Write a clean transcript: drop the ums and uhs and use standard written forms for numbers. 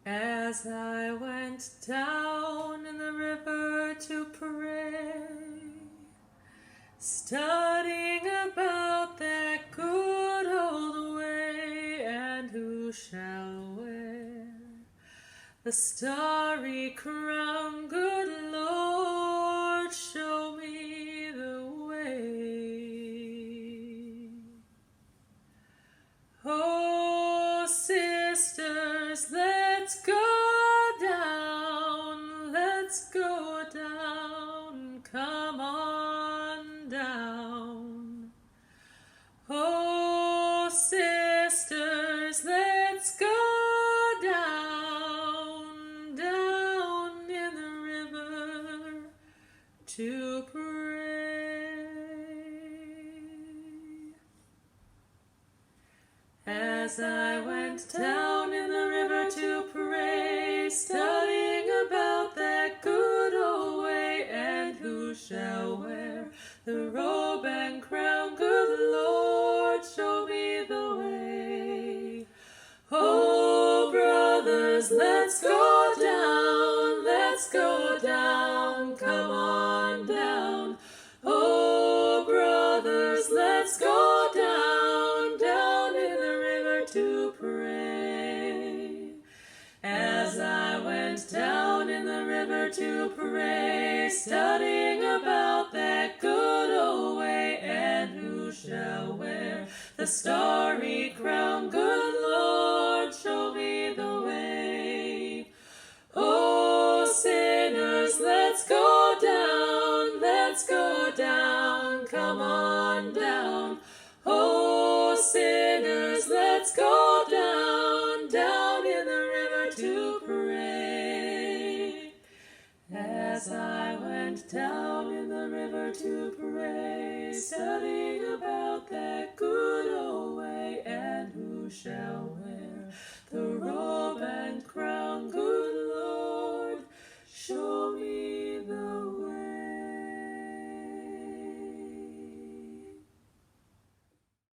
As I went down in the river to pray, studying about that good old way, and who shall wear the starry crown? Good Lord, show me the way. Oh, sisters, let's go down, come on down. Oh, sisters, let's go down in the river to pray. As I went down in the river to pray, studying about that good old way, and who shall wear the robe and crown? Good Lord, show me the way. Oh, brothers, let's go down, come on down. Oh, brothers, let's go down in the river to pray. As I went down in the river to pray, studying about that good old way, and who shall wear the starry crown? Good Lord, show me the way. Oh, sinners, let's go down, come on down. Oh, sinners, let's go down in the river to pray. As I went down in the river to pray, studying about that